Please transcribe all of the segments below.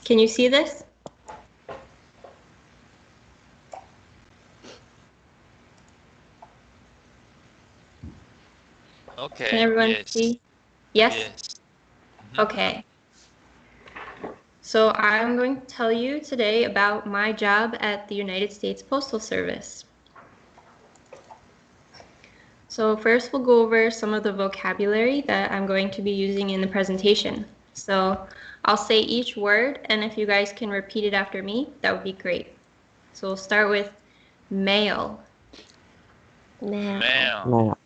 Can you see this? Okay. Can everyone see? Yes? Yes. Okay. So I'm going to tell you today about my job at the United States Postal Service. So first we'll go over some of the vocabulary that I'm going to be using in the presentation. So I'll say each word, and if you guys can repeat it after me, that would be great. So we'll start with mail. Mail. Mail.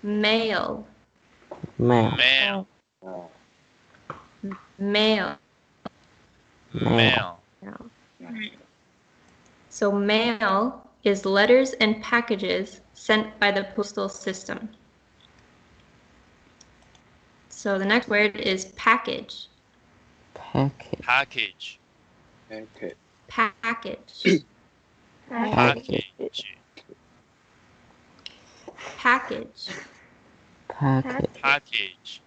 Mail. Mail. Mail. So mail is letters and packages sent by the postal system. So the next word is package. Package. Package. Package. Package. Package.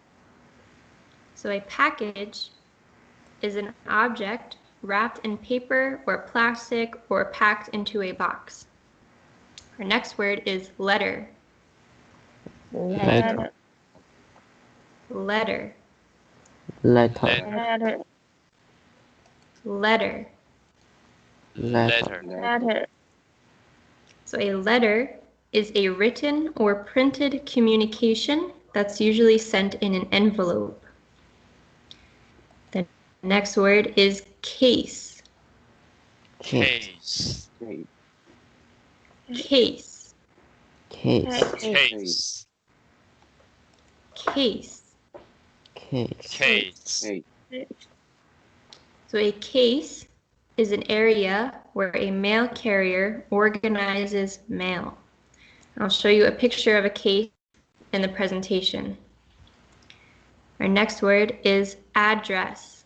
So a package is an object wrapped in paper or plastic or packed into a box. Our next word is letter. Letter. Letter. Letter. Letter. Letter. So a letter is a written or printed communication that's usually sent in an envelope. The next word is case. Case. Case. Case. Case. Case. So a case is an area where a mail carrier organizes mail. I'll show you a picture of a case in the presentation. Our next word is address.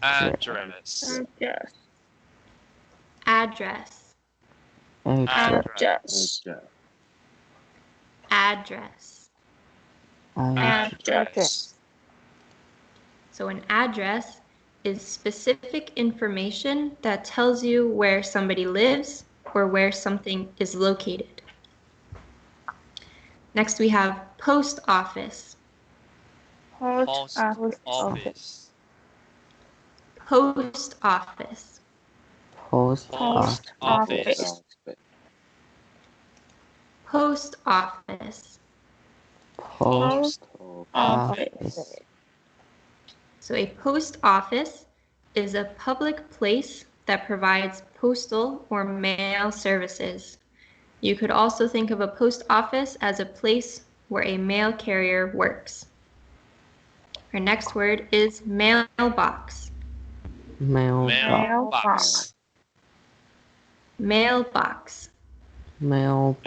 Address. Address. Address. Address. Address. So an address is specific information that tells you where somebody lives or where something is located. Next we have post office. Post office. Post office. Post office. Post office. Post office. So a post office is a public place that provides postal or mail services. You could also think of a post office as a place where a mail carrier works. Our next word is mailbox. Mailbox. Mailbox. Mailbox.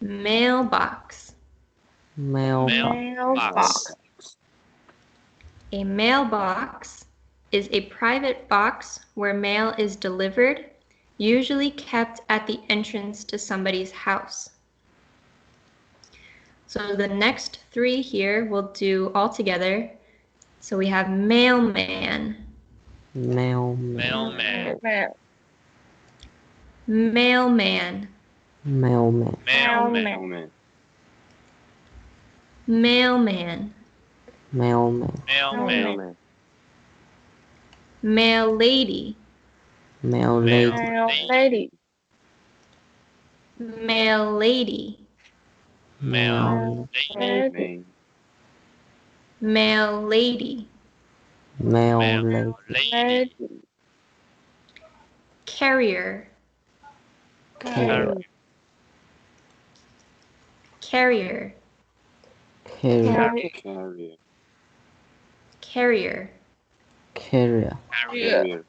Mailbox. Mailbox. A mailbox is a private box where mail is delivered, usually kept at the entrance to somebody's house. So the next three here we'll do all together. So we have mailman. Mailman. Mailman. Mailman. Mailman. Mailman. Mail lady. Mail lady. Mail lady. Mail lady. Mail lady. Mail lady. Carrier. Carrier. Carrier. Carrier. Carrier. Carrier.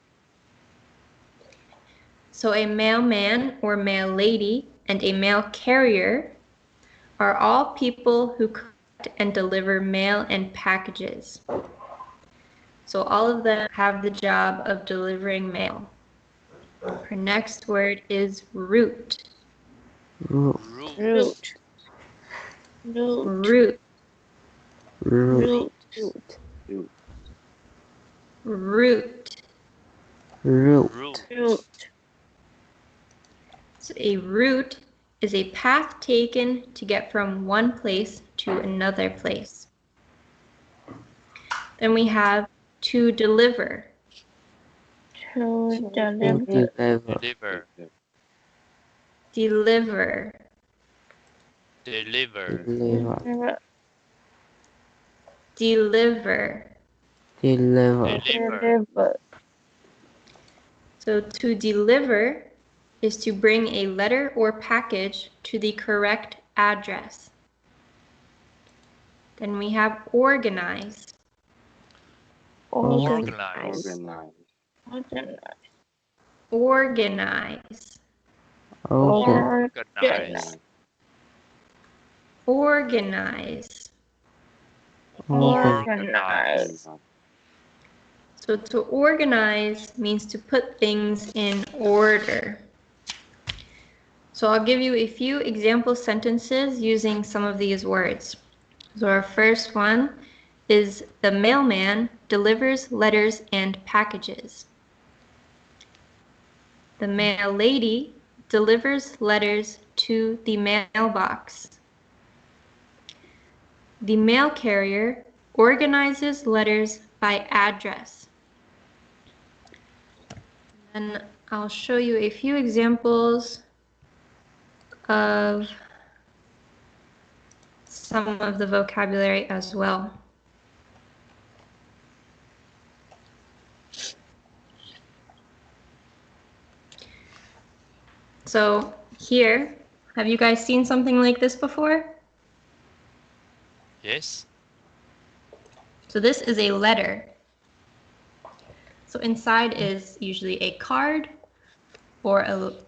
So a mailman or mail lady and a mail carrier are all people who collect and deliver mail and packages. So all of them have the job of delivering mail. Our next word is route. Route. Route. Route. So a route is a path taken to get from one place to another place. Then we have to deliver. Deliver. Deliver. Deliver. So to deliver is to bring a letter or package to the correct address. Then we have organize. Organize. Organize. Organize. Organize. Organize. So to organize means to put things in order. So I'll give you a few example sentences using some of these words. So our first one is the mailman delivers letters and packages. The mail lady delivers letters to the mailbox. The mail carrier organizes letters by address. And I'll show you a few examples of some of the vocabulary as well. So here, have you guys seen something like this before? Yes. So this is a letter. So inside is usually a card or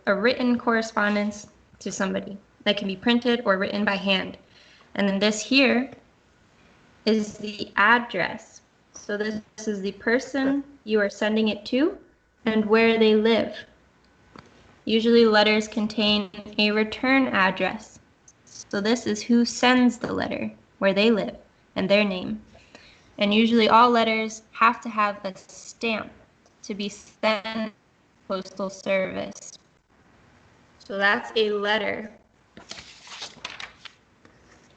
a written correspondence to somebody that can be printed or written by hand. And then this here is the address. So this is the person you are sending it to and where they live. Usually letters contain a return address. So this is who sends the letter, where they live, and their name. And usually all letters have to have a stamp to be sent to the postal service. So that's a letter.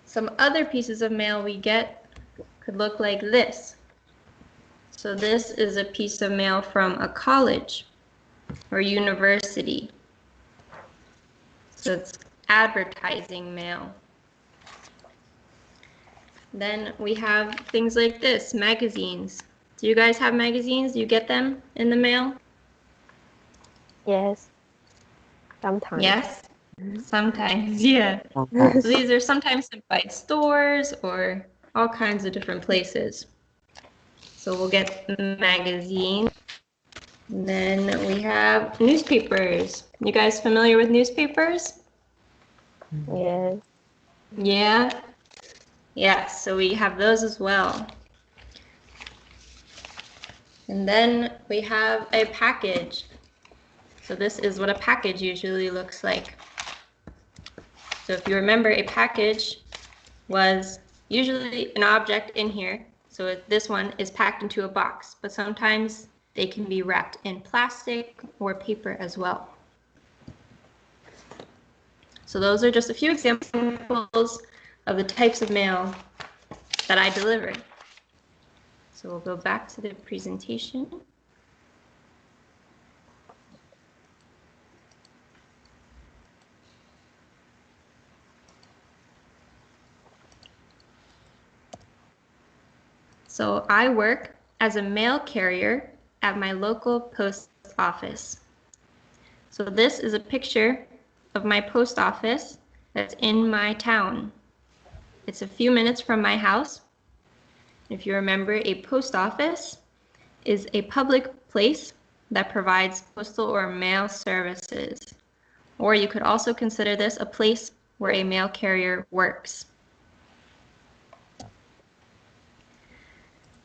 Some other pieces of mail we get could look like this. So this is a piece of mail from a college or university. So it's advertising mail. Then we have things like this, magazines. Do you guys have magazines? Do you get them in the mail? Yes. Sometimes. Yes, sometimes, yeah. So these are sometimes sent by stores or all kinds of different places. So we'll get magazines. And then we have newspapers. You guys familiar with newspapers? Yes. Yeah? Yeah, so we have those as well. And then we have a package. So this is what a package usually looks like. So if you remember, a package was usually an object in here. So this one is packed into a box, but sometimes they can be wrapped in plastic or paper as well. So those are just a few examples of the types of mail that I deliver. So we'll go back to the presentation. So I work as a mail carrier at my local post office. So this is a picture of my post office that's in my town. It's a few minutes from my house. If you remember, a post office is a public place that provides postal or mail services. Or you could also consider this a place where a mail carrier works.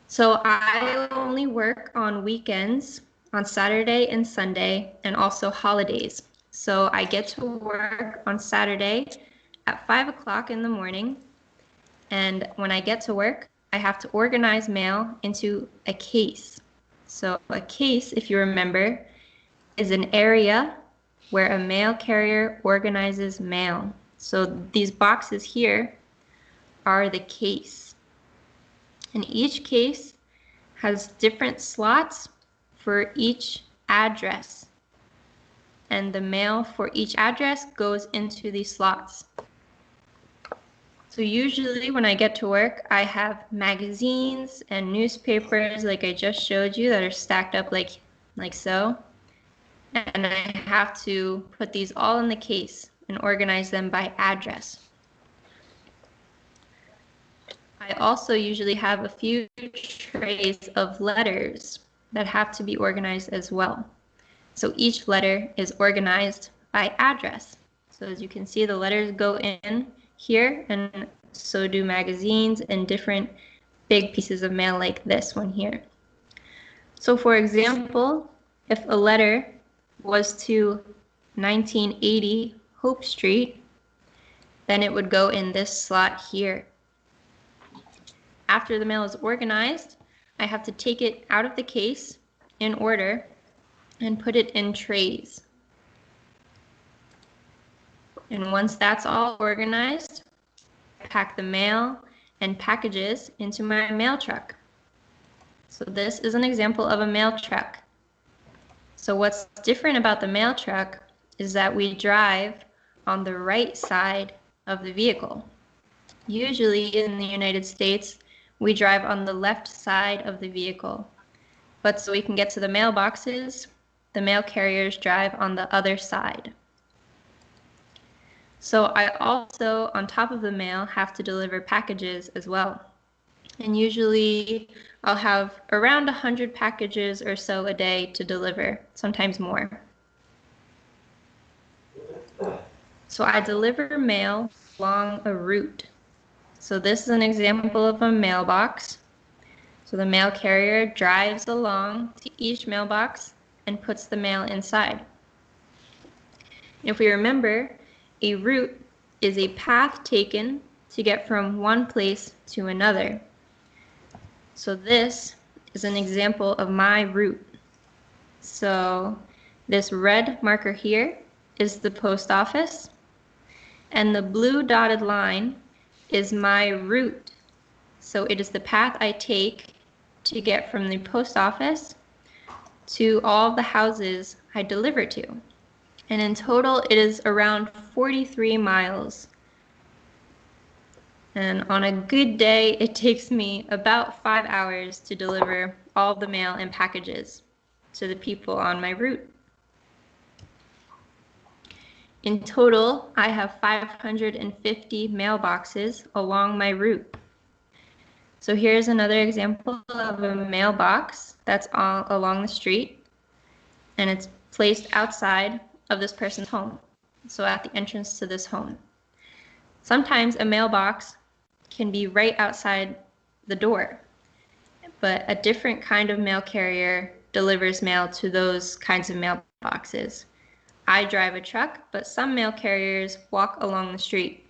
So I only work on weekends, on Saturday and Sunday, and also holidays. So I get to work on Saturday at 5 o'clock in the morning. And when I get to work, I have to organize mail into a case. So a case, if you remember, is an area where a mail carrier organizes mail. So these boxes here are the case. And each case has different slots for each address. And the mail for each address goes into these slots. So usually when I get to work, I have magazines and newspapers like I just showed you that are stacked up like so. And I have to put these all in the case and organize them by address. I also usually have a few trays of letters that have to be organized as well. So each letter is organized by address. So as you can see, the letters go in here, and so do magazines and different big pieces of mail like this one here. So for example, if a letter was to 1980 Hope Street, then it would go in this slot here. After the mail is organized, I have to take it out of the case in order and put it in trays. And once that's all organized, I pack the mail and packages into my mail truck. So this is an example of a mail truck. So what's different about the mail truck is that we drive on the right side of the vehicle. Usually in the United States, we drive on the left side of the vehicle. But so we can get to the mailboxes, the mail carriers drive on the other side. So I also, on top of the mail, have to deliver packages as well. And usually I'll have around 100 packages or so a day to deliver, sometimes more. So I deliver mail along a route. So this is an example of a mailbox. So the mail carrier drives along to each mailbox and puts the mail inside. If we remember, a route is a path taken to get from one place to another. So this is an example of my route. So this red marker here is the post office, and the blue dotted line is my route. So it is the path I take to get from the post office to all the houses I deliver to. And in total, it is around 43 miles. And on a good day, it takes me about 5 hours to deliver all the mail and packages to the people on my route. In total, I have 550 mailboxes along my route. So here's another example of a mailbox that's all along the street, and it's placed outside of this person's home, so at the entrance to this home. Sometimes a mailbox can be right outside the door, but a different kind of mail carrier delivers mail to those kinds of mailboxes. I drive a truck, but some mail carriers walk along the street.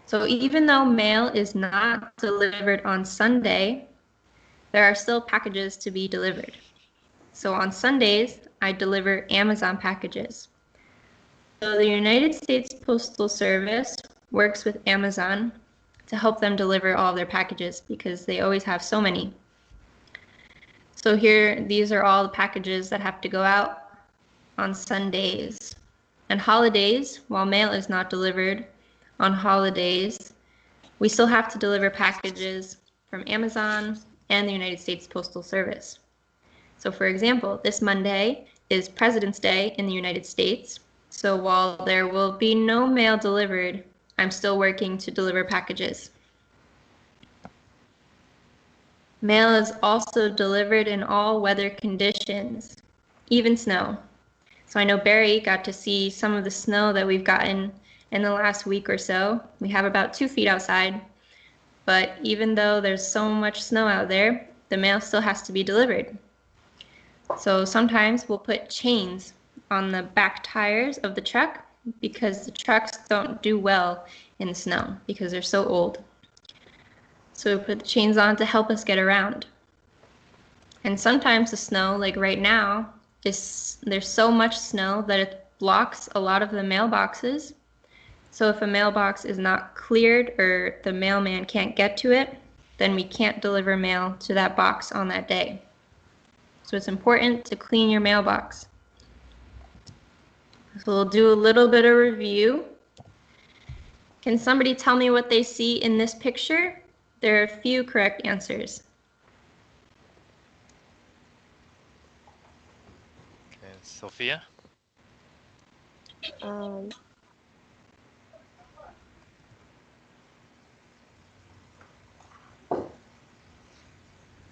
So even though mail is not delivered on Sunday, there are still packages to be delivered. So on Sundays, I deliver Amazon packages. So the United States Postal Service works with Amazon to help them deliver all of their packages because they always have so many. So here, these are all the packages that have to go out on Sundays. And holidays, while mail is not delivered on holidays, we still have to deliver packages from Amazon and the United States Postal Service. So for example, this Monday is President's Day in the United States. So while there will be no mail delivered, I'm still working to deliver packages. Mail is also delivered in all weather conditions, even snow. So I know Barry got to see some of the snow that we've gotten in the last week or so. We have about 2 feet outside, but even though there's so much snow out there, the mail still has to be delivered. So sometimes we'll put chains on the back tires of the truck because the trucks don't do well in the snow because they're so old. So we put the chains on to help us get around. And sometimes the snow, like right now, there's so much snow that it blocks a lot of the mailboxes. So if a mailbox is not cleared or the mailman can't get to it, then we can't deliver mail to that box on that day. So it's important to clean your mailbox. So we'll do a little bit of review. Can somebody tell me what they see in this picture? There are a few correct answers. Okay, Sophia.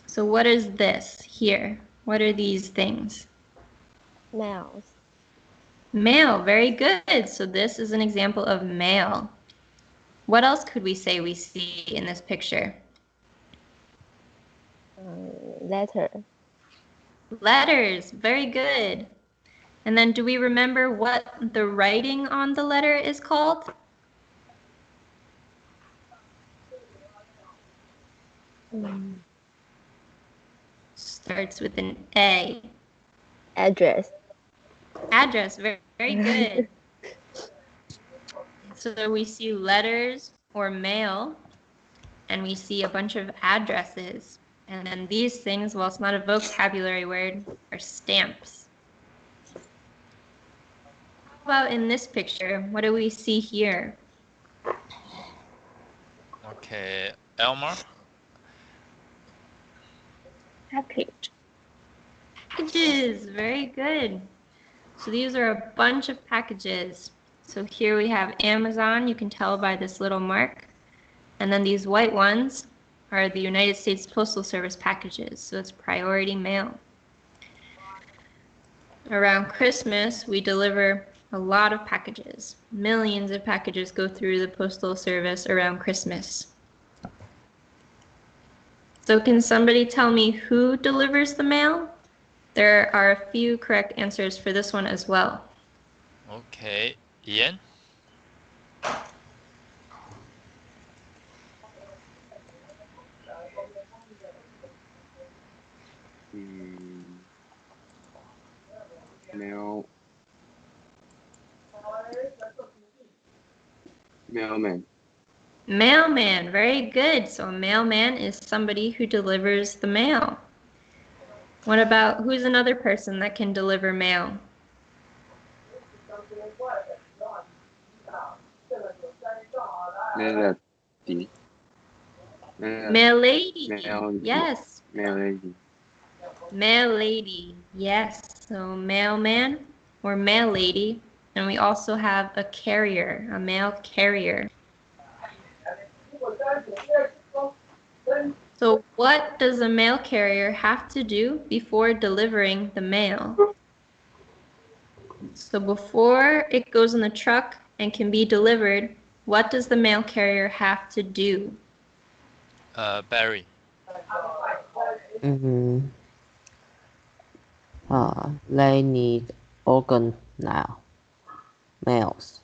So what is this here? What are these things? Mails. Mail, very good. So this is an example of mail. What else could we say we see in this picture? Letter. Letters, very good. And then do we remember what the writing on the letter is called? Starts with an A. Address. Address, very, very good. So we see letters or mail, and we see a bunch of addresses. And then these things, well, it's not a vocabulary word, are stamps. How about in this picture? What do we see here? Okay, Elmer. Package. Packages, very good. So these are a bunch of packages. So here we have Amazon, you can tell by this little mark. And then these white ones are the United States Postal Service packages. So it's priority mail. Around Christmas, we deliver a lot of packages. Millions of packages go through the Postal Service around Christmas. So can somebody tell me who delivers the mail? There are a few correct answers for this one as well. Okay, Ian. Mailman. Mailman, very good. So a mailman is somebody who delivers the mail. What about, who's another person that can deliver mail? Melody. Mail lady. Mail. Yes. Mail lady. Mail lady. Yes. So mailman or mail lady. And we also have a carrier, a mail carrier. So what does a mail carrier have to do before delivering the mail? So before it goes in the truck and can be delivered, what does the mail carrier have to do? Barry. They need organ now. Mails.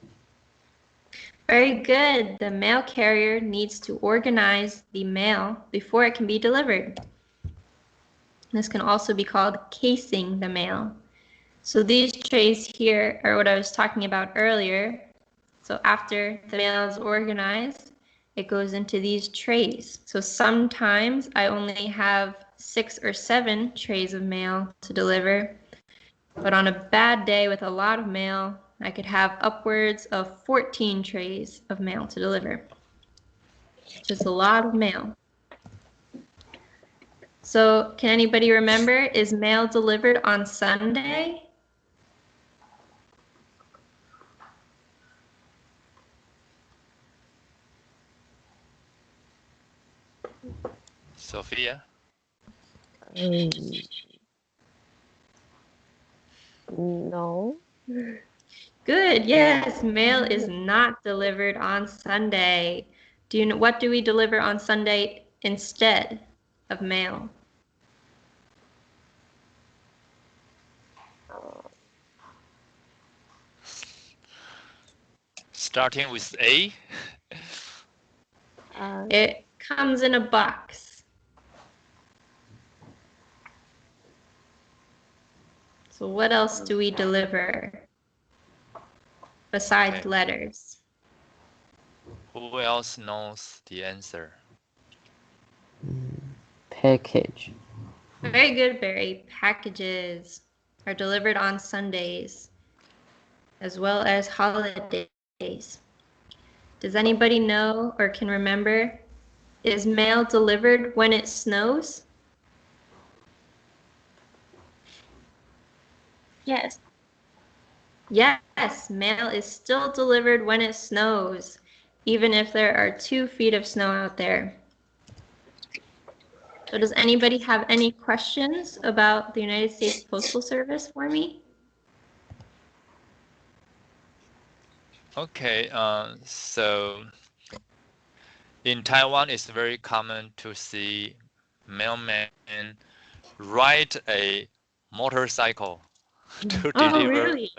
Very good. The mail carrier needs to organize the mail before it can be delivered. This can also be called casing the mail. So these trays here are what I was talking about earlier. So after the mail is organized, it goes into these trays. So sometimes I only have 6 or 7 trays of mail to deliver. But on a bad day with a lot of mail, I could have upwards of 14 trays of mail to deliver. Just a lot of mail. So can anybody remember, is mail delivered on Sunday? Sophia. No. Good, yes, mail is not delivered on Sunday. Do you know, what do we deliver on Sunday instead of mail? Starting with A. It comes in a box. So what else do we deliver besides Okay. letters? Who else knows the answer? Package. Very good, Barry. Packages are delivered on Sundays as well as holidays. Does anybody know or can remember, is mail delivered when it snows? Yes. Yes, mail is still delivered when it snows, even if there are 2 feet of snow out there. So does anybody have any questions about the United States Postal Service for me? Okay, so in Taiwan, it's very common to see mailman ride a motorcycle to Oh, deliver. really?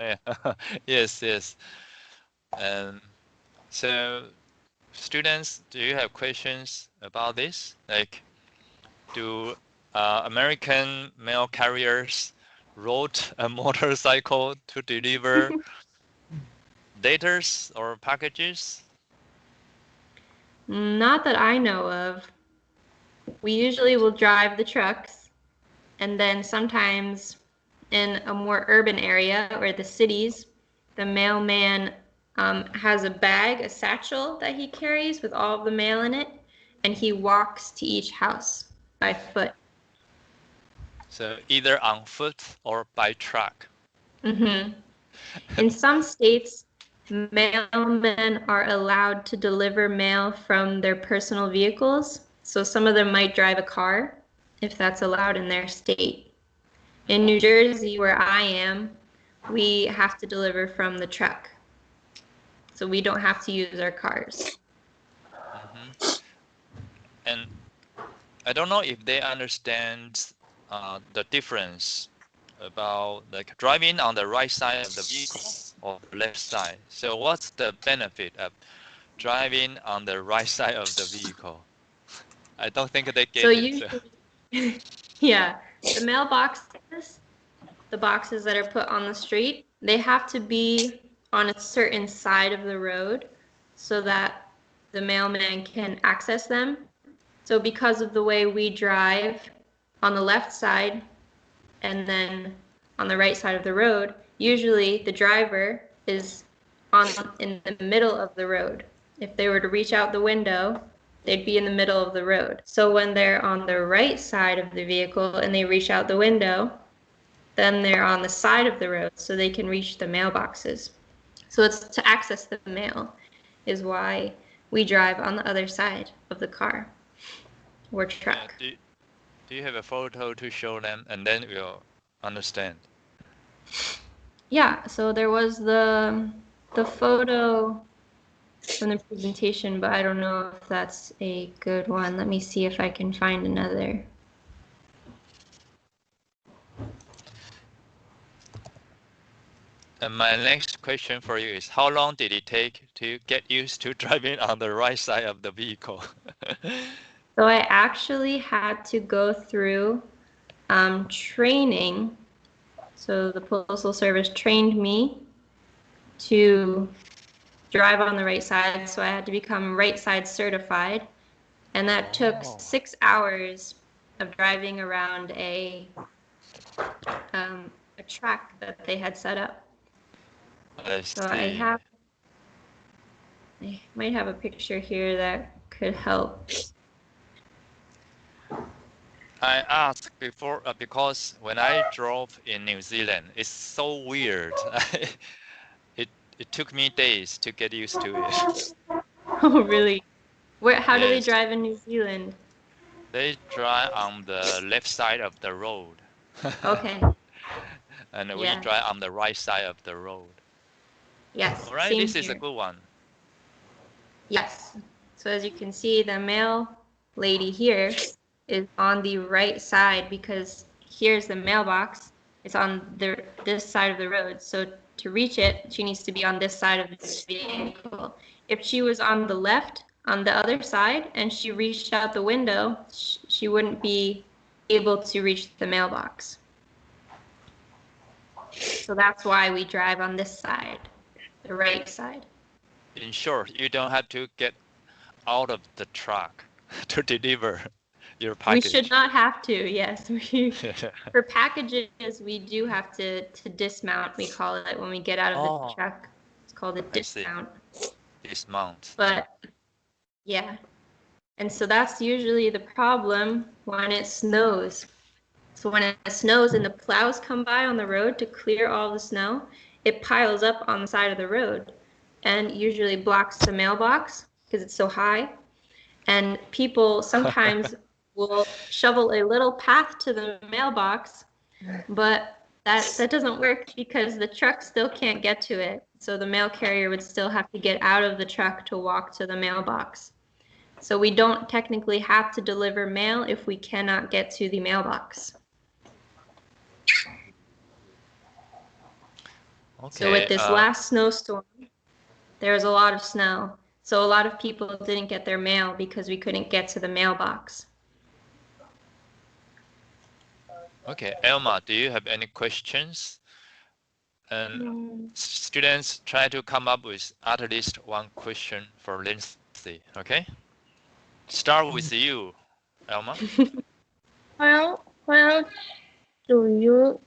Yes, yes. So students, do you have questions about this? Like, do American mail carriers rode a motorcycle to deliver letters or packages? Not that I know of. We usually will drive the trucks, and then sometimes in a more urban area or the cities, the mailman has a bag, a satchel that he carries with all of the mail in it, and he walks to each house by foot. So either on foot or by truck. Mm-hmm. In some states, mailmen are allowed to deliver mail from their personal vehicles. So some of them might drive a car if that's allowed in their state. In New Jersey, where I am, we have to deliver from the truck. So we don't have to use our cars. And I don't know if they understand the difference about like driving on the right side of the vehicle or the left side. So what's the benefit of driving on the right side of the vehicle? I don't think they So get it. So. usually, yeah, the mailboxes, the boxes that are put on the street, they have to be on a certain side of the road so that the mailman can access them. So because of the way we drive on the left side and then on the right side of the road, usually the driver is in the middle of the road. If they were to reach out the window, they'd be in the middle of the road. So when they're on the right side of the vehicle and they reach out the window, then they're on the side of the road so they can reach the mailboxes. So it's to access the mail is why we drive on the other side of the car or truck. Yeah, do you have a photo to show them, and then we'll understand? Yeah, so there was the photo from the presentation, but I don't know if that's a good one. Let me see if I can find another. And my next question for you is, how long did it take to get used to driving on the right side of the vehicle? So I actually had to go through training. So the Postal Service trained me to drive on the right side, so I had to become right side certified. And that took 6 hours of driving around a track that they had set up. I So see. I might have a picture here that could help. I asked before because when I drove in New Zealand, it's so weird. It took me days to get used to it. Oh, really? How do they Yes, drive in New Zealand? they drive on the left side of the road. Okay. And we Yeah. drive on the right side of the road. Yes. All right, Same this is a here. good one. Yes. So as you can see, the mail lady here is on the right side because here's the mailbox. It's on this side of the road. So to reach it, she needs to be on this side of the vehicle. if she was on the left, on the other side, and she reached out the window, she wouldn't be able to reach the mailbox. So that's why we drive on this side, the right side. In short, you don't have to get out of the truck to deliver your We package. should not have to, yes. For packages, we do have to dismount, we call it, when we get out of the truck. It's called a dismount. Dismount. But, yeah. And so that's usually the problem when it snows. So when it snows and the plows come by on the road to clear all the snow, it piles up on the side of the road and usually blocks the mailbox because it's so high. And people sometimes will shovel a little path to the mailbox, but that doesn't work because the truck still can't get to it. So the mail carrier would still have to get out of the truck to walk to the mailbox. So we don't technically have to deliver mail if we cannot get to the mailbox. Okay, so with this last snowstorm, there was a lot of snow. So a lot of people didn't get their mail because we couldn't get to the mailbox. Okay, Elma, do you have any questions? And students try to come up with at least one question for Lyndsay, okay? Start with you, Elma. Where do you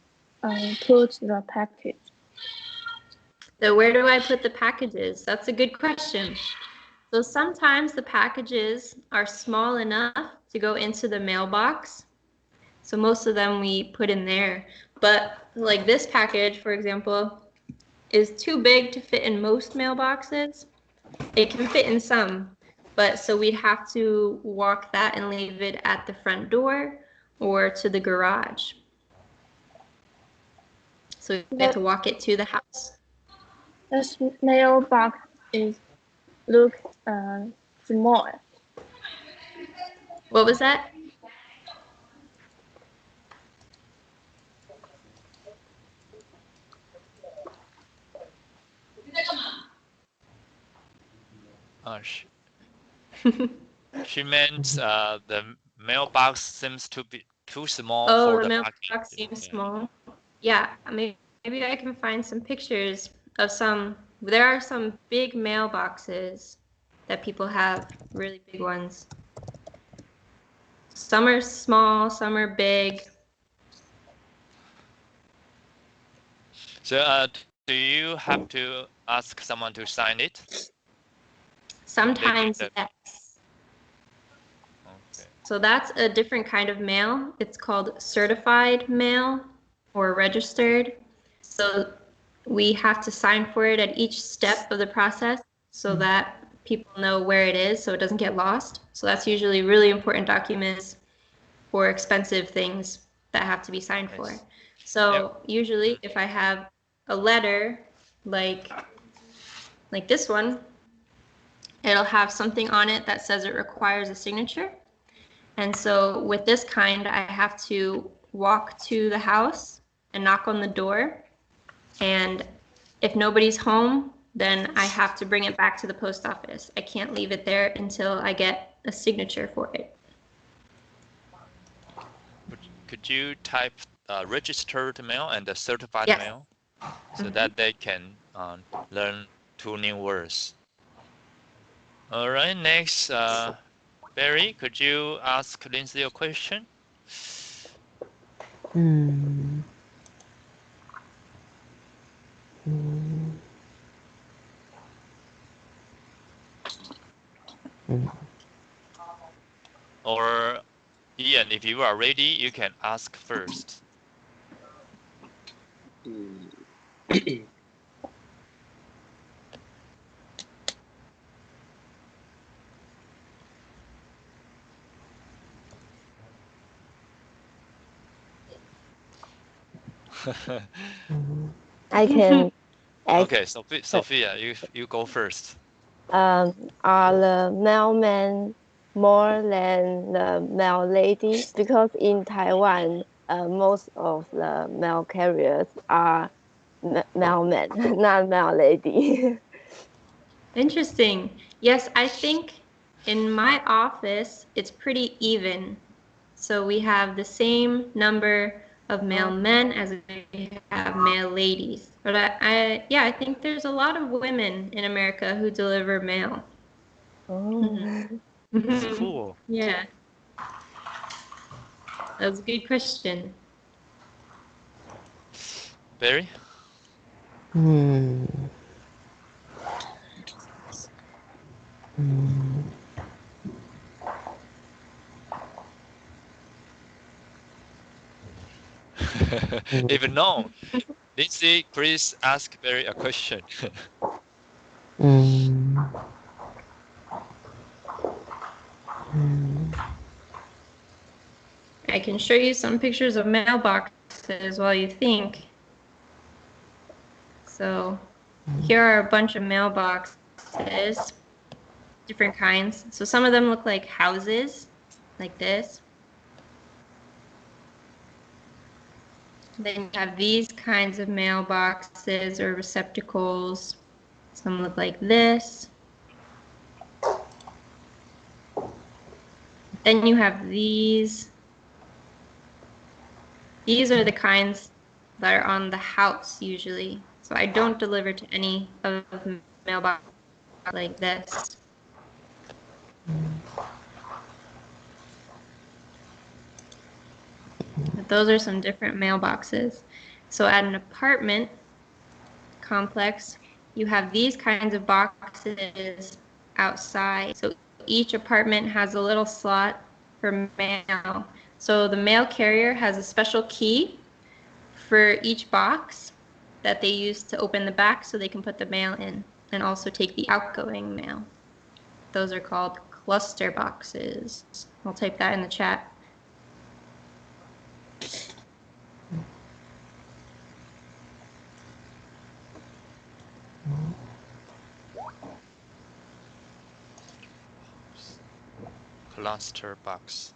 put the package? So where do I put the packages? That's a good question. So sometimes the packages are small enough to go into the mailbox. So most of them we put in there. But like this package, for example, is too big to fit in most mailboxes. It can fit in some, but so we'd have to walk that and leave it at the front door or to the garage. So we have to walk it to the house. This mailbox look small. What was that? She meant the mailbox seems to be too small Oh, for the the mailbox package. seems small. Yeah, maybe I can find some pictures of some. There are some big mailboxes that people have, really big ones. Some are small, some are big. So do you have to ask someone to sign it? Sometimes, They- yes. Okay. So that's a different kind of mail. It's called certified mail or registered. So we have to sign for it at each step of the process so that people know where it is so it doesn't get lost. So that's usually really important documents or expensive things that have to be signed for. So usually if I have a letter like this one, it'll have something on it that says it requires a signature. And so with this kind, I have to walk to the house and knock on the door. And if nobody's home, then I have to bring it back to the post office. I can't leave it there until I get a signature for it. Could you type registered mail and the certified Yes. mail so that they can learn 2 new words? All right, next, Barry, could you ask Lyndsay a question? Or Ian, if you are ready, you can ask first. I can ask. Okay, Sophia, you go first. Are the mailmen more than the mail lady? Because in Taiwan, most of the mail carriers are mailmen, not mail lady. Interesting. Yes, I think in my office, it's pretty even. So we have the same number of male men as we have male ladies. But yeah, I think there's a lot of women in America who deliver mail. Oh. It's cool. Yeah, that was a good question. Barry? Hmm. Hmm. Even no. Lyndsay, please ask Barry a question. Hmm. Hmm. I can show you some pictures of mailboxes while you think. So here are a bunch of mailboxes, different kinds. So some of them look like houses, like this. Then you have these kinds of mailboxes or receptacles. Some look like this. Then you have these. These are the kinds that are on the house usually. So I don't deliver to any of the mailboxes like this. But those are some different mailboxes. So at an apartment complex, you have these kinds of boxes outside. So each apartment has a little slot for mail. So the mail carrier has a special key for each box that they use to open the back so they can put the mail in and also take the outgoing mail. Those are called cluster boxes. I'll type that in the chat. Cluster box.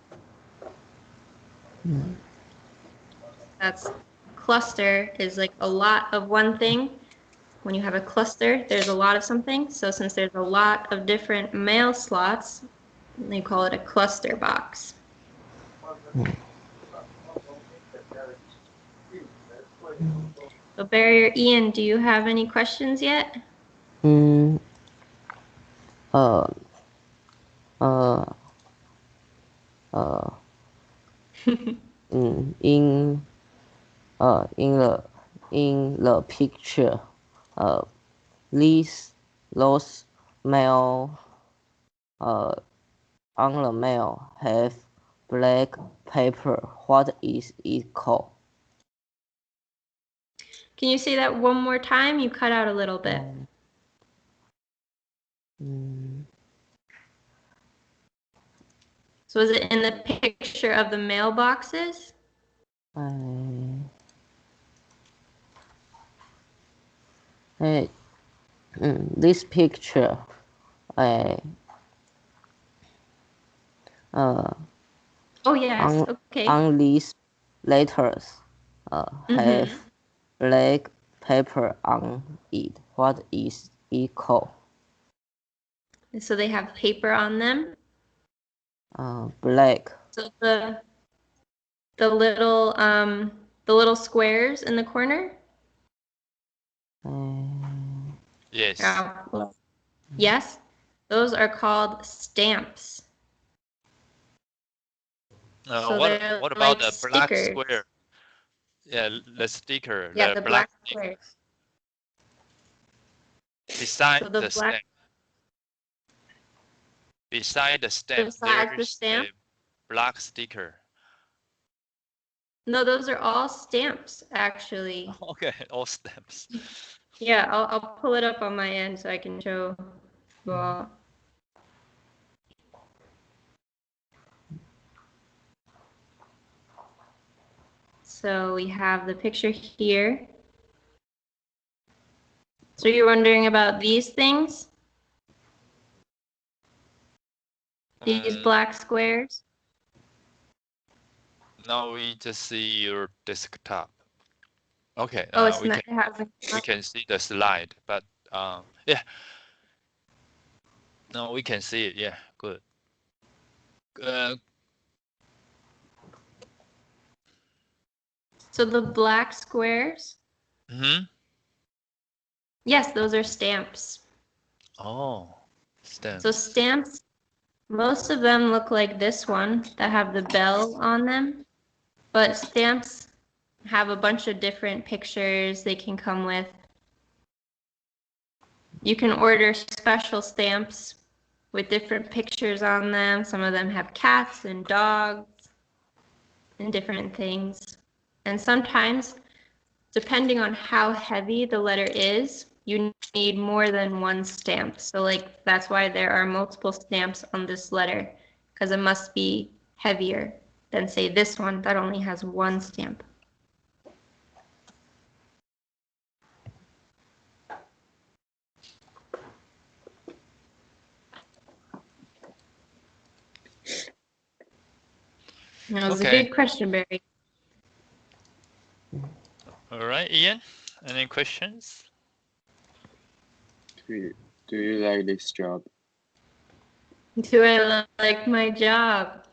That's cluster is like a lot of one thing. When you have a cluster, there's a lot of something. So since there's a lot of different mail slots, they call it a cluster box. So Barry or Ian, do you have any questions yet? Hmm. Uh. Uh. Uh. In the picture, those mail on the mail have black paper. What is it called? Can you say that one more time? You cut out a little bit. So is it in the picture of the mailboxes? This picture, Oh yes, okay. on these letters, have black paper on it. What is it called? So they have paper on them. Black. So the little squares in the corner. Yes. Yes, those are called stamps. So What about like the black stickers. square? Yeah, the sticker. Yeah, the black sticker. squares. Beside So the the black, stamp. Beside the stamp, besides the there's stamp? a black sticker. No, those are all stamps, actually. Okay, all stamps. Yeah, I'll pull it up on my end so I can show you all. So we have the picture here. So you're wondering about these things? These black squares? Now we just see your desktop. Okay, Oh, it's we not, it hasn't. can see the slide, but yeah. No, we can see it. Yeah, good. So the black squares, yes, those are stamps. Oh, stamps. So stamps, most of them look like this one that have the bell on them, but stamps have a bunch of different pictures they can come with. You can order special stamps with different pictures on them. Some of them have cats and dogs and different things. And sometimes, depending on how heavy the letter is, you need more than one stamp. So like that's why there are multiple stamps on this letter, because it must be heavier than say this one that only has one stamp. That was a good question, Barry. All right, Ian, any questions? Do you like this job? Do I like my job?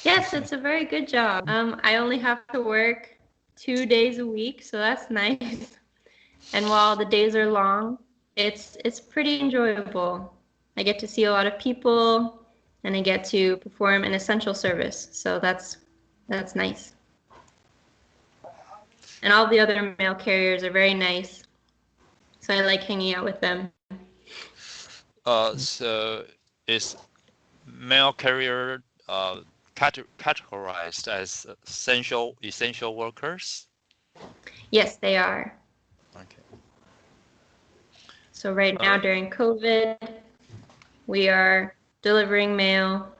Yes, it's a very good job. I only have to work 2 days a week, so that's nice. And while the days are long, it's pretty enjoyable. I get to see a lot of people, and I get to perform an essential service, so that's nice. And all the other mail carriers are very nice, so I like hanging out with them. So is mail carrier categorized as essential workers? Yes, they are. Okay. So right now during COVID, we are delivering mail,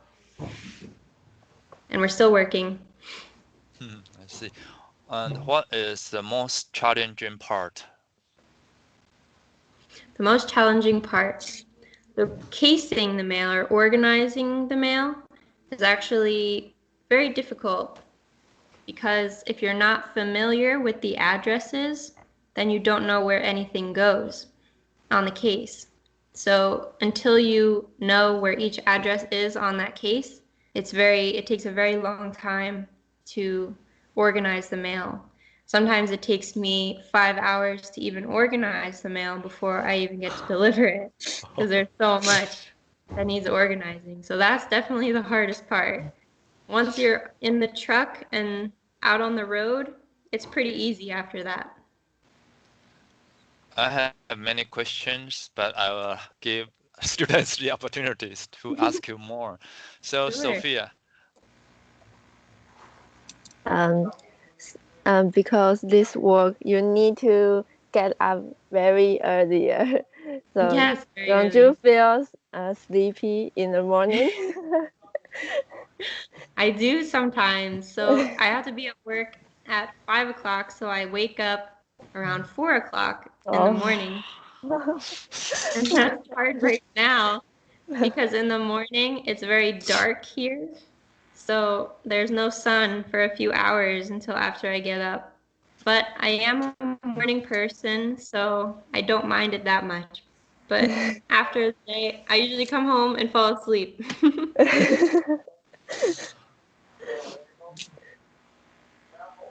and we're still working. I see. And what is the most challenging part? The most challenging part, the casing the mail or organizing the mail is actually very difficult, because if you're not familiar with the addresses, then you don't know where anything goes on the case. So until you know where each address is on that case, it takes a very long time to organize the mail. Sometimes it takes me 5 hours to even organize the mail before I even get to deliver it, because there's so much that needs organizing. So that's definitely the hardest part. Once you're in the truck and out on the road, it's pretty easy after that. I have many questions, but I will give students the opportunities to ask you more. So, Sure. Sophia. Because this work, you need to get up very earlier. So Yes, very don't early. you feel sleepy in the morning? I do sometimes. So I have to be at work at 5 o'clock, so I wake up around 4 o'clock in the morning. And that's hard right now because in the morning it's very dark here. So there's no sun for a few hours until after I get up. But I am a morning person, so I don't mind it that much. But after the day, I usually come home and fall asleep.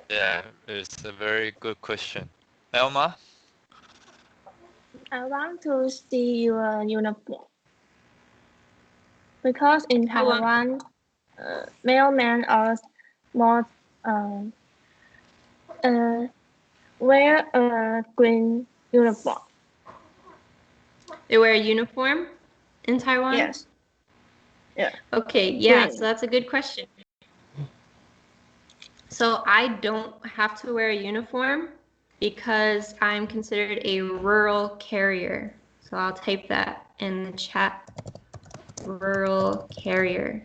Yeah, it's a very good question. Elma? I want to see your uniform. Because in Taiwan, mailmen are more wear a green uniform. They wear a uniform in Taiwan? Yes. Yeah. Okay, yeah, Green. so that's a good question. So I don't have to wear a uniform because I'm considered a rural carrier. So I'll type that in the chat. Rural carrier.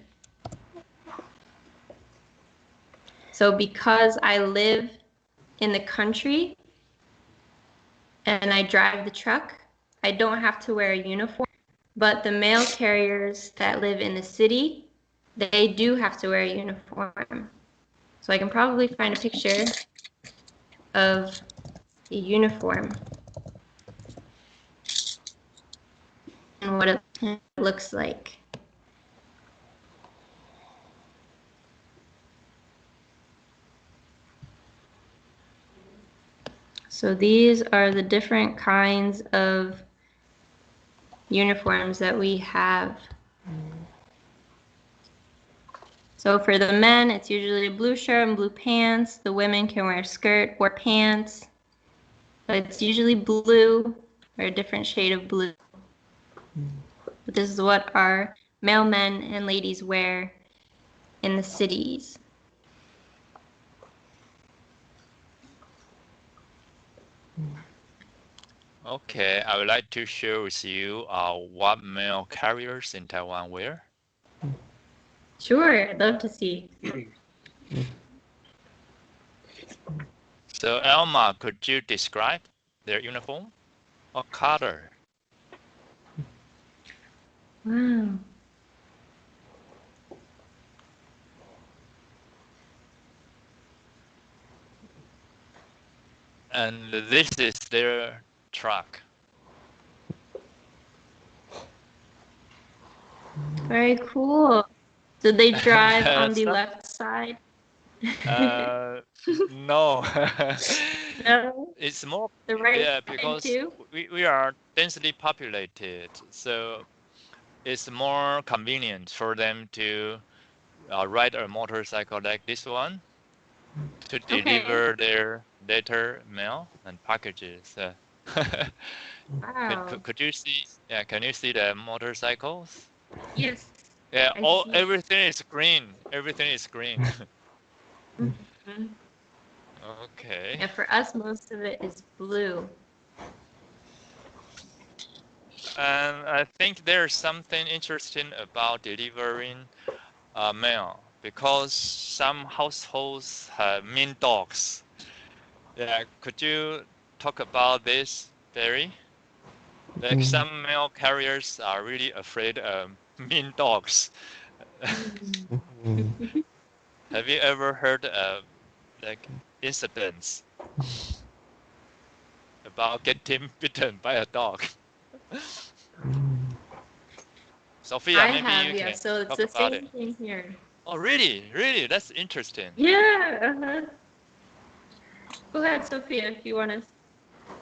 So because I live in the country and I drive the truck, I don't have to wear a uniform. But the mail carriers that live in the city, they do have to wear a uniform. So I can probably find a picture of a uniform. what it looks like. So these are the different kinds of uniforms that we have. So for the men, it's usually a blue shirt and blue pants. The women can wear a skirt or pants, but it's usually blue or a different shade of blue. But this is what our male men and ladies wear in the cities. Okay, I would like to share with you what mail carriers in Taiwan wear. Sure, I'd love to see. So Elma, could you describe their uniform? What color? Wow. And this is their truck. Very cool. So they drive on the Some- left side? No. No? It's more, The right yeah, side because too? we are densely populated, so it's more convenient for them to ride a motorcycle like this one to deliver their letter, mail, and packages. Wow. Could you see? Yeah, can you see the motorcycles? Yes. Yeah, I see it. everything is green. Everything is green. Mhm. Okay. Yeah, for us, most of it is blue. And I think there's something interesting about delivering mail because some households have mean dogs. Yeah, could you talk about this, Barry? Like some mail carriers are really afraid of mean dogs. Have you ever heard of like incidents about getting bitten by a dog? Sophia, I maybe have, you yeah. can So it's talk the about it. same thing here. Oh, really? Really? That's interesting. Yeah. Go ahead, Sophia, if you want to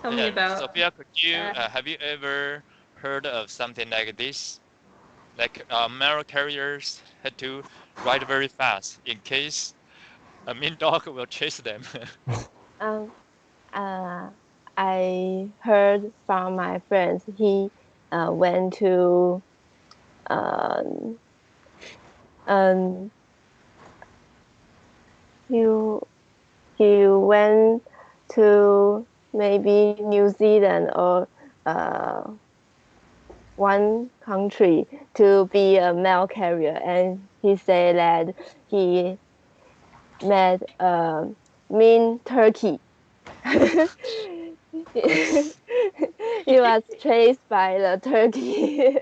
tell me Yeah, about Sophia, could you that. have you ever heard of something like this? Like mail carriers had to ride very fast in case a mean dog will chase them. Um, I heard from my friends he went to um, um, he he went to maybe New Zealand or one country to be a mail carrier, and he said that he met a mean turkey. He was chased by the turkey.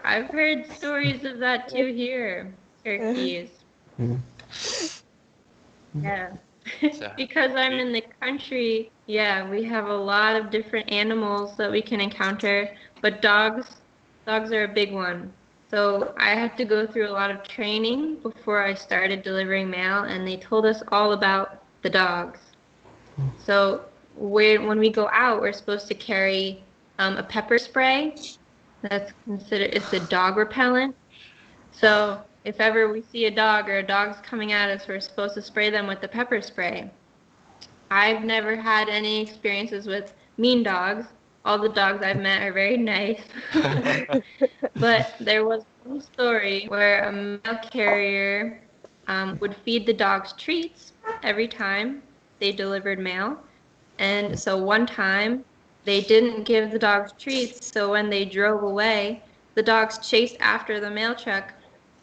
I've heard stories of that too here. Turkeys. Yeah. So, Because I'm in the country, yeah, we have a lot of different animals that we can encounter, but dogs are a big one. So I had to go through a lot of training before I started delivering mail, and they told us all about the dogs. So when we go out, we're supposed to carry a pepper spray. That's considered, it's a dog repellent. So if ever we see a dog or a dog's coming at us, we're supposed to spray them with the pepper spray. I've never had any experiences with mean dogs. All the dogs I've met are very nice. But there was one story where a mail carrier would feed the dogs treats every time they delivered mail. And so one time they didn't give the dogs treats, so when they drove away, the dogs chased after the mail truck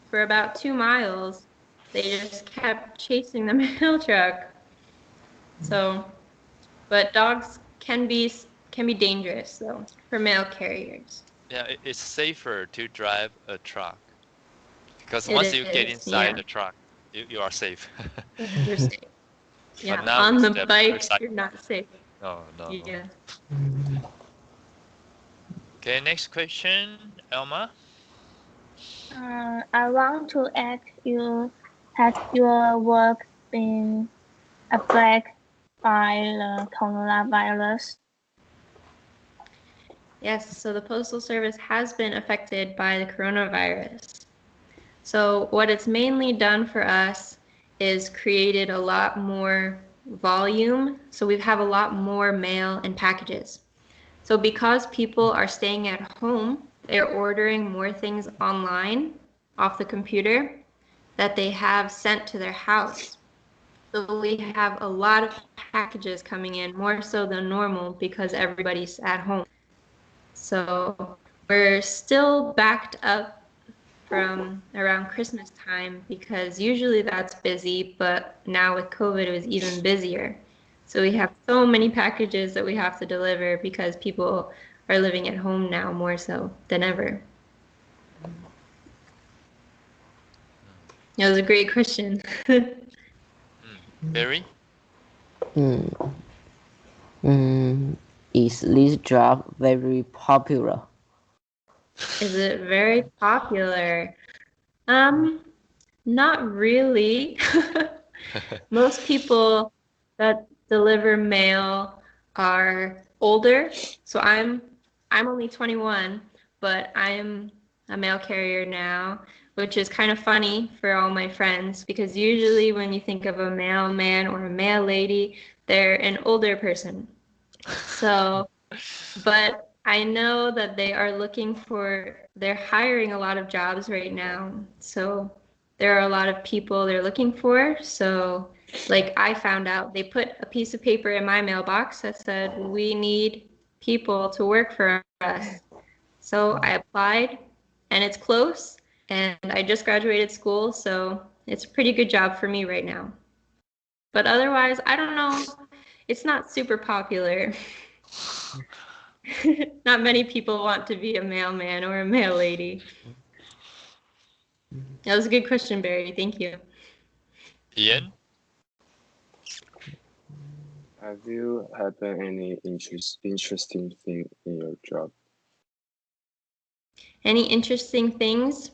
for about 2 miles. They just kept chasing the mail truck. So, but dogs can be dangerous though for mail carriers. yeah, it's safer to drive a truck because It once you get is, inside yeah. the truck, you are safe. You're safe. Yeah, But now on with the the bike, motorcycle, you're not safe. no, no. Yeah. Okay, next question, Elma. I want to ask you, has your work been affected by the coronavirus? Yes, so the Postal Service has been affected by the coronavirus. So what it's mainly done for us is created a lot more volume. So we have a lot more mail and packages. So because people are staying at home, they're ordering more things online off the computer that they have sent to their house. So we have a lot of packages coming in, more so than normal because everybody's at home. So we're still backed up from around Christmas time because usually that's busy, but now with COVID, it was even busier. So we have so many packages that we have to deliver because people are living at home now more so than ever. That was a great question. Barry? Is this job very popular? Is it very popular? Not really. Most people that deliver mail are older. So I'm only 21, but I'm a mail carrier now, which is kind of funny for all my friends because usually when you think of a mailman or a mail lady, they're an older person. So, but I know that they're hiring a lot of jobs right now. So there are a lot of people they're looking for. So, like I found out, they put a piece of paper in my mailbox that said, we need people to work for us. So I applied, and it's close, and I just graduated school, so it's a pretty good job for me right now. But otherwise, I don't know. It's not super popular. Not many people want to be a mailman or a mail lady. That was a good question, Barry. Thank you. Ian? Have you had any interesting thing in your job? Any interesting things?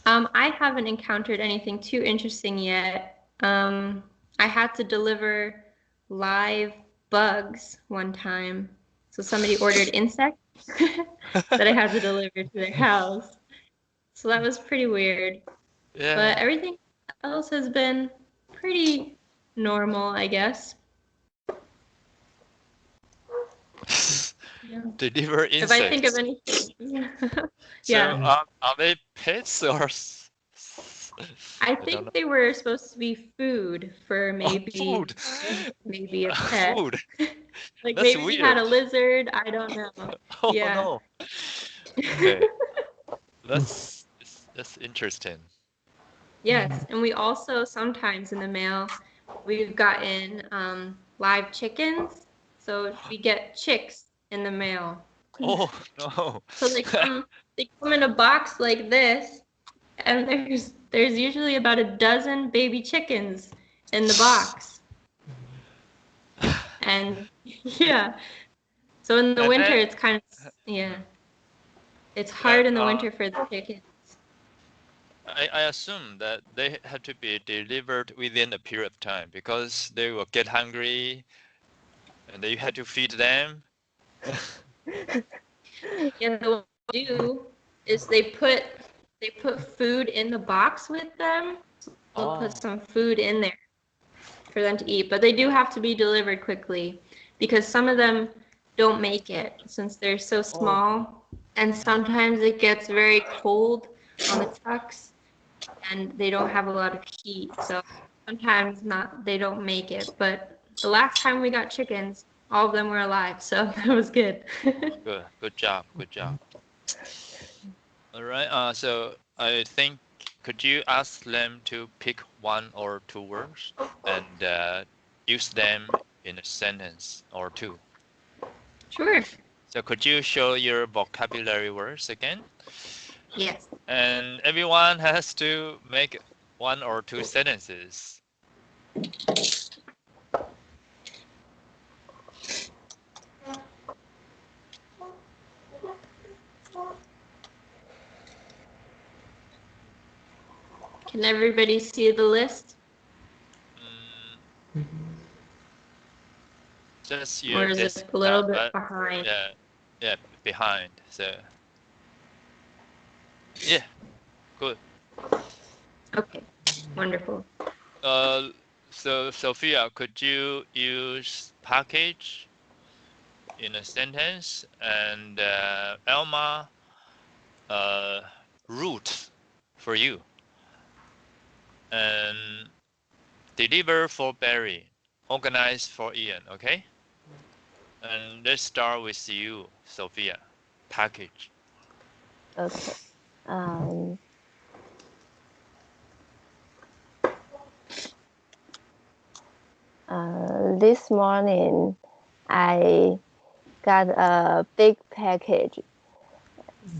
I haven't encountered anything too interesting yet. I had to deliver live bugs one time. So somebody ordered insects that I had to deliver to their house. So that was pretty weird. Yeah. But everything else has been pretty normal, I guess. Yeah. Deliver If I think of insects. anything, So yeah. are they pets or? I don't know. think they were supposed to be food for maybe Food. maybe a pet. Food. Like That's maybe we had weird. a lizard. I don't know. Oh Yeah. no. Okay. That's interesting. Yes, and we also sometimes in the mail we've gotten live chickens. So we get chicks in the mail. Oh no. So they come in a box like this, and there's usually about a dozen baby chickens in the box. And yeah. So in the And winter then, it's kind of It's but, hard in the winter for the chickens. I assume that they had to be delivered within a period of time because they will get hungry and then you had to feed them. And what they do is they put food in the box with them. So they'll Oh. put some food in there for them to eat, but they do have to be delivered quickly because some of them don't make it since they're so small, and sometimes it gets very cold on the trucks and they don't have a lot of heat, so sometimes they don't make it. But the last time we got chickens, all of them were alive, so that was good. Good job. All right. So I think could you ask them to pick one or two words and use them in a sentence or two? Sure. So could you show your vocabulary words again? Yes. And everyone has to make one or two sentences. Can everybody see the list? Just Or your is it desktop, a little bit behind? Yeah, behind. So yeah, good. Okay, wonderful. So Sophia, could you use package in a sentence, and Elma, route for you, and deliver for Barry, organize for Ian, okay? And let's start with you, Sophia. Package. Okay. This morning, I got a big package,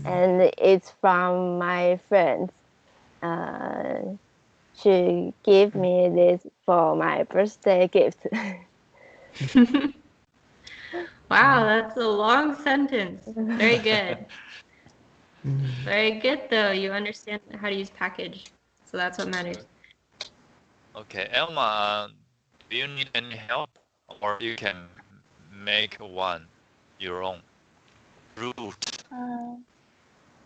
and it's from my friends. She gave me this for my birthday gift. Wow, that's a long sentence. Very good. Very good, though. You understand how to use package, so that's what matters. Okay, Elma, do you need any help, or you can make one your own route?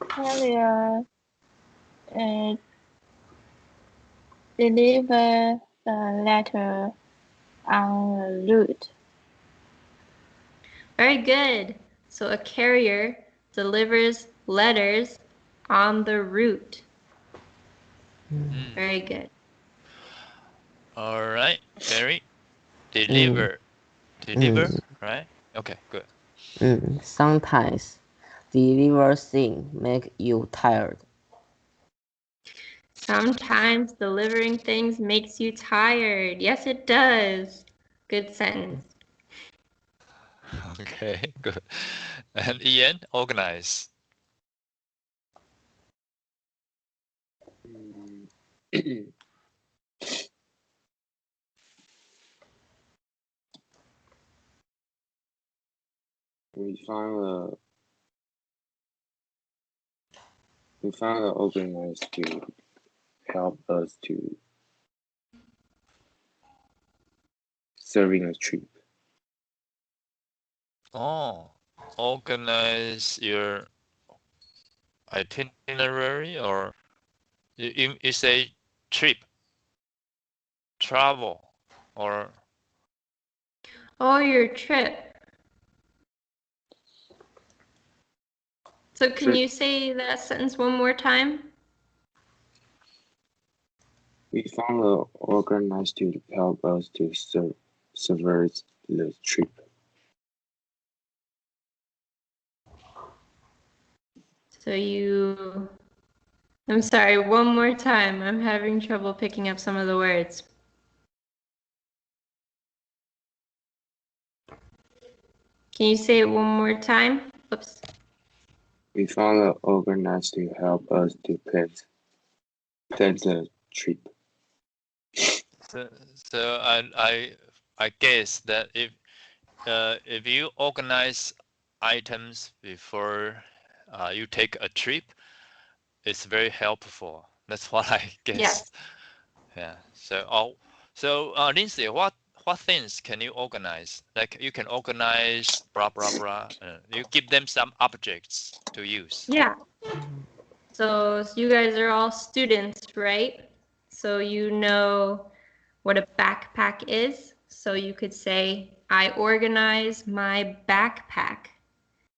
Carrier deliver the letter en route. Very good. So a carrier delivers letters on the route. Very good. All right, Barry. Deliver. Right? Okay, good. Sometimes deliver thing make you tired. Sometimes delivering things makes you tired. Yes, it does. Good sentence. Okay, good. And Ian, organize. we found an organizer to help us to serving a trip. Oh, organize your itinerary, or you say trip, travel, or Oh, your trip. So can you say that sentence one more time? We found an organizer to help us to serve the trip. So I'm sorry, one more time. I'm having trouble picking up some of the words. Can you say it one more time? Oops. We found an organizer to help us to plan the trip. so I guess that if you organize items before you take a trip, it's very helpful. That's what I guess. Yes. Yeah. So Lyndsay, what things can you organize? Like you can organize blah blah blah. You give them some objects to use. Yeah. So you guys are all students, right? So you know what a backpack is. So you could say, I organize my backpack.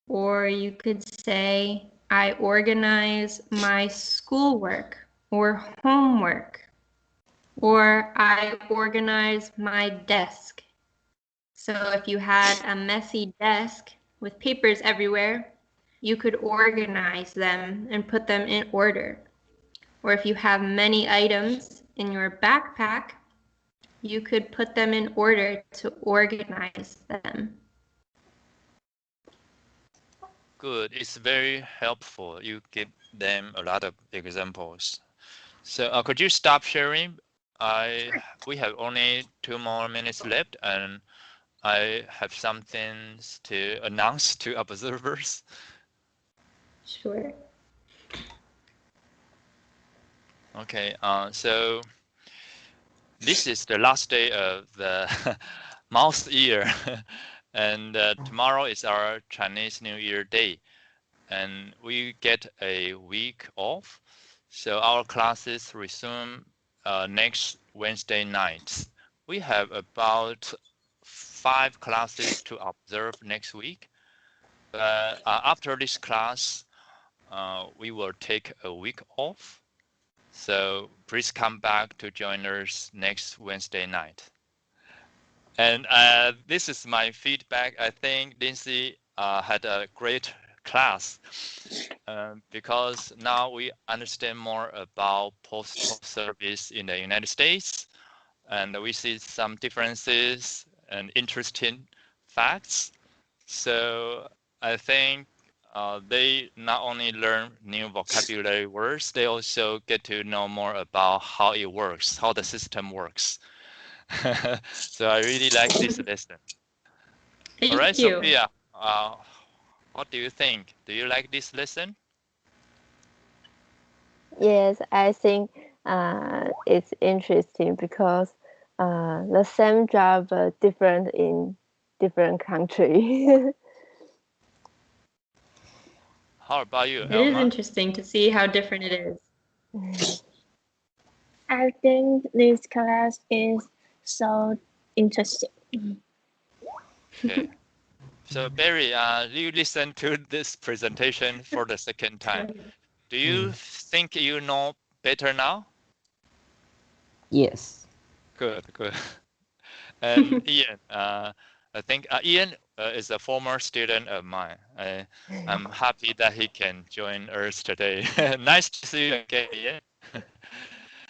Or you could say, I organize my schoolwork or homework. Or I organize my desk. So if you had a messy desk with papers everywhere, you could organize them and put them in order. Or if you have many items in your backpack, you could put them in order to organize them. Good. It's very helpful. You give them a lot of examples. So could you stop sharing? We have only 2 more minutes left, and I have something to announce to observers. Sure. Okay. So this is the last day of the mouse year, and tomorrow is our Chinese New Year day, and we get a week off. So our classes resume next Wednesday night. We have about 5 classes to observe next week. But after this class, we will take a week off. So please come back to join us next Wednesday night. And this is my feedback. I think Lyndsay had a great class because now we understand more about postal service in the United States, and we see some differences and interesting facts. So I think they not only learn new vocabulary words, they also get to know more about how it works, how the system works. So I really like this lesson. All right, Thank you. Sophia, what do you think? Do you like this lesson? Yes, I think it's interesting because the same job but different in different country. How about you, It is Elma? interesting to see how different it is. I think this class is so interesting. Okay. So Barry, you listened to this presentation for the second time. Do you think you know better now? Yes. Good, good. And Ian, I think Ian is a former student of mine. I'm happy that he can join us today. Nice to see you again, Ian.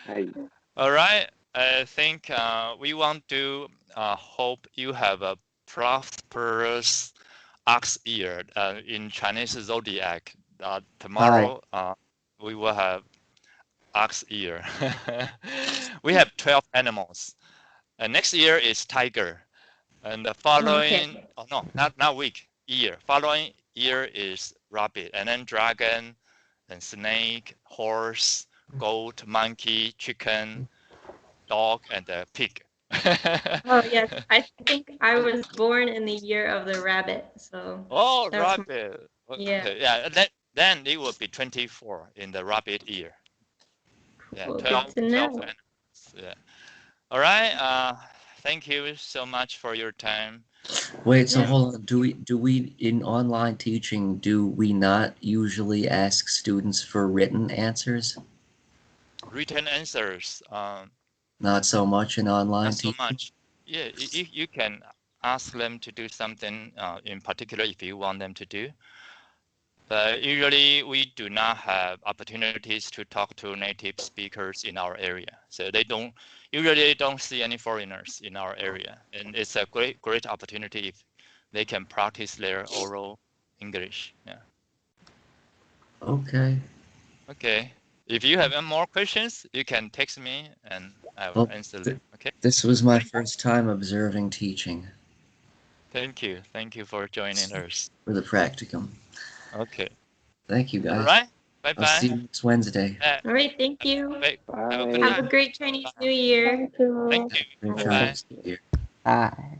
Hi. All right. I think we want to hope you have a prosperous ox year in Chinese zodiac. Tomorrow we will have ox year. We have 12 animals. Next year is tiger. And the following, Okay. oh no, not week, year. Following year is rabbit, and then dragon, and snake, horse, goat, monkey, chicken, dog, and the pig. Oh yes, I think I was born in the year of the rabbit, so Oh, that's rabbit. yeah. Okay, yeah. Then it will be 24 in the rabbit year. Yeah, Cool, 12, good to 12 know. animals. Yeah. All right. Thank you so much for your time. Wait, so Yeah. hold on. Do we in online teaching, do we not usually ask students for written answers? Written answers. Not so much in online Not so teaching? much. Yeah, you can ask them to do something in particular if you want them to do. But usually we do not have opportunities to talk to native speakers in our area. So they don't see any foreigners in our area. And it's a great opportunity if they can practice their oral English. Yeah. Okay. Okay. If you have any more questions, you can text me and I will answer them. Okay. This was my first time observing teaching Thank you. Thank you for joining us. for the practicum. Okay. Thank you, All guys. right. Bye I'll see bye. you next Wednesday. All right, thank you. Have a good Bye. Have a night. great Chinese New Year. Thank you. Thank you. Merry Bye bye. Chinese New Year. Bye.